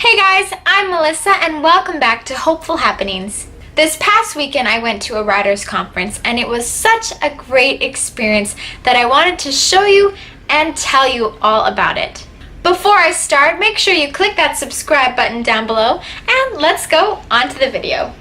Hey guys, I'm Melissa and welcome back to Hopeful Happenings. This past weekend I went to a writers conference and it was such a great experience that I wanted to show you and tell you all about it. Before I start, make sure you click that subscribe button down below and let's go on to the video.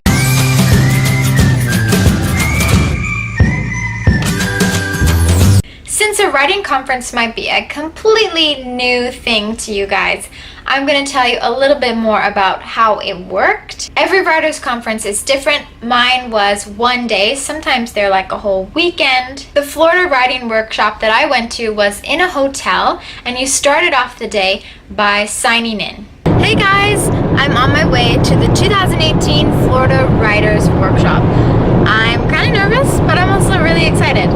Since a writing conference might be a completely new thing to you guys, I'm going to tell you a little bit more about how it worked. Every writers conference is different. Mine was one day, sometimes they're like a whole weekend. The Florida writing workshop that I went to was in a hotel and you started off the day by signing in. Hey guys, I'm on my way to the 2018 Florida Writers Workshop. I'm kind of nervous, but I'm also really excited.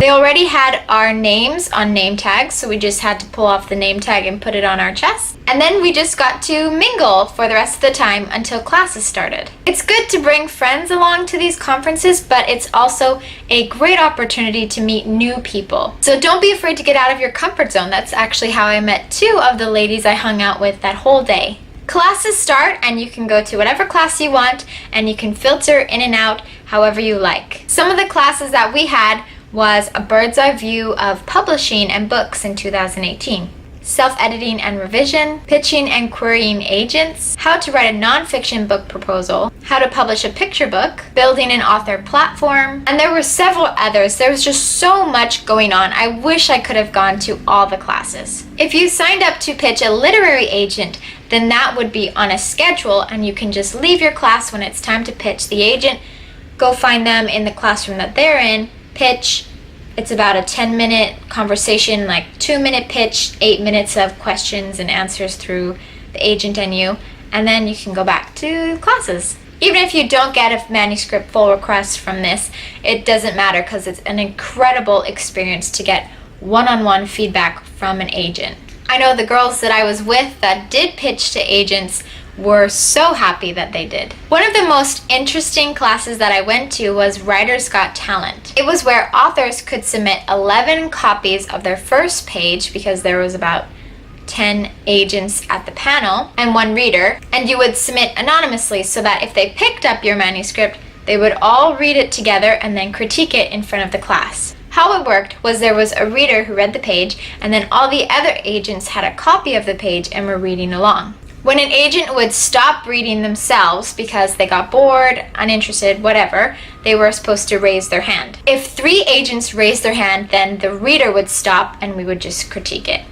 They already had our names on name tags, so we just had to pull off the name tag and put it on our chest. And then we just got to mingle for the rest of the time until classes started. It's good to bring friends along to these conferences, but it's also a great opportunity to meet new people. So don't be afraid to get out of your comfort zone. That's actually how I met two of the ladies I hung out with that whole day. Classes start and you can go to whatever class you want and you can filter in and out however you like. Some of the classes that we had was a bird's eye view of publishing and books in 2018, self-editing and revision, pitching and querying agents, how to write a nonfiction book proposal, how to publish a picture book, building an author platform, and there were several others. There was just so much going on. I wish I could have gone to all the classes. If you signed up to pitch a literary agent, then that would be on a schedule and you can just leave your class when it's time to pitch the agent, go find them in the classroom that they're in, pitch. It's about a 10-minute conversation, like 2-minute pitch, 8 minutes of questions and answers through the agent and you, and then you can go back to classes. Even if you don't get a manuscript full request from this, it doesn't matter because it's an incredible experience to get one-on-one feedback from an agent. I know the girls that I was with that did pitch to agents were so happy that they did. One of the most interesting classes that I went to was Writers Got Talent. It was where authors could submit 11 copies of their first page because there was about 10 agents at the panel and one reader, and you would submit anonymously so that if they picked up your manuscript, they would all read it together and then critique it in front of the class. How it worked was there was a reader who read the page and then all the other agents had a copy of the page and were reading along. When an agent would stop reading themselves because they got bored, uninterested, whatever, they were supposed to raise their hand. If 3 agents raised their hand, then the reader would stop and we would just critique it.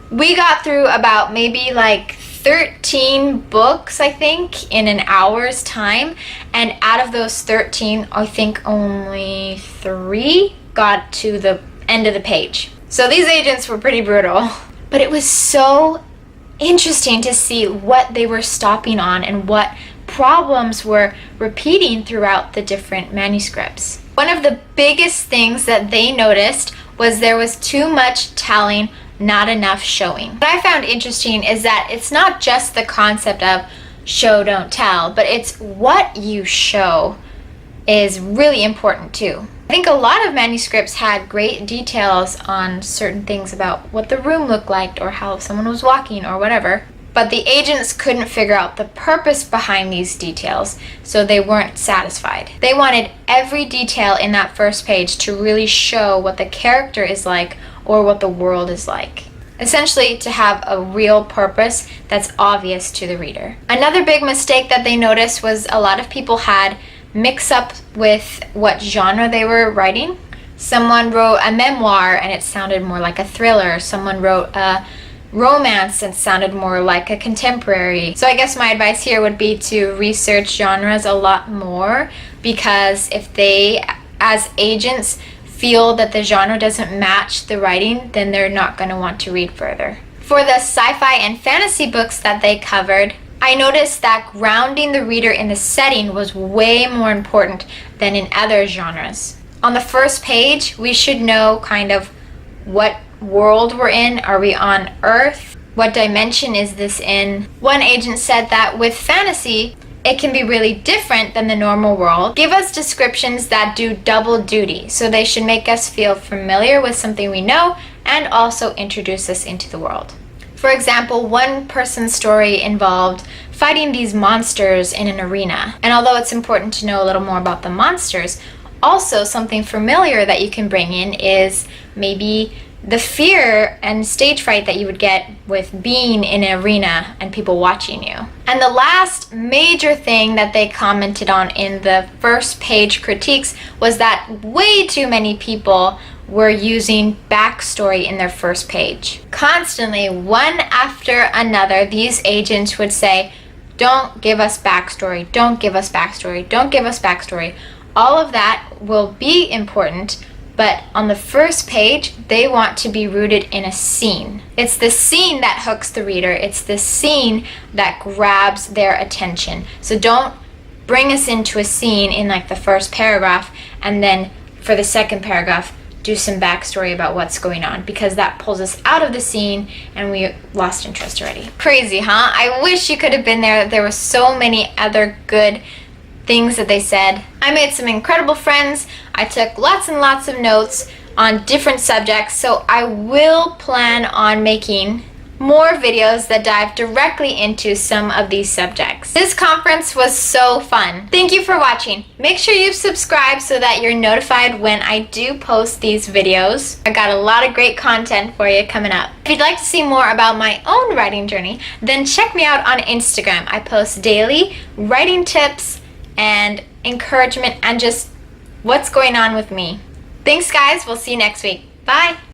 We got through about maybe like 13 books, I think, in an hour's time. And out of those 13, I think only 3 got to the end of the page. So these agents were pretty brutal. But it was so interesting to see what they were stopping on and what problems were repeating throughout the different manuscripts. One of the biggest things that they noticed was there was too much telling, not enough showing. What I found interesting is that it's not just the concept of show, don't tell, but it's what you show is really important too. I think a lot of manuscripts had great details on certain things about what the room looked like or how someone was walking or whatever, but the agents couldn't figure out the purpose behind these details, so they weren't satisfied. They wanted every detail in that first page to really show what the character is like or what the world is like. Essentially, to have a real purpose that's obvious to the reader. Another big mistake that they noticed was a lot of people had mix up with what genre they were writing. Someone wrote a memoir and it sounded more like a thriller. Someone wrote a romance and sounded more like a contemporary. So I guess my advice here would be to research genres a lot more, because if they, as agents, feel that the genre doesn't match the writing, then they're not going to want to read further. For the sci-fi and fantasy books that they covered, I noticed that grounding the reader in the setting was way more important than in other genres. On the first page, we should know kind of what world we're in. Are we on Earth? What dimension is this in? One agent said that with fantasy, it can be really different than the normal world. Give us descriptions that do double duty, so they should make us feel familiar with something we know and also introduce us into the world. For example, one person's story involved fighting these monsters in an arena. And although it's important to know a little more about the monsters, also something familiar that you can bring in is maybe the fear and stage fright that you would get with being in an arena and people watching you. And the last major thing that they commented on in the first page critiques was that way too many people were using backstory in their first page. Constantly, one after another, these agents would say, "Don't give us backstory, don't give us backstory, don't give us backstory." All of that will be important, but on the first page, they want to be rooted in a scene. It's the scene that hooks the reader. It's the scene that grabs their attention. So don't bring us into a scene in like the first paragraph and then for the second paragraph, do some backstory about what's going on, because that pulls us out of the scene and we lost interest already. Crazy, huh? I wish you could have been there. There were so many other good things that they said. I made some incredible friends. I took lots and lots of notes on different subjects, so I will plan on making more videos that dive directly into some of these subjects. This conference was so fun. Thank you for watching. Make sure you subscribe so that you're notified when I do post these videos. I got a lot of great content for you coming up. If you'd like to see more about my own writing journey, then check me out on Instagram. I post daily writing tips and encouragement and just what's going on with me. Thanks guys, we'll see you next week. Bye!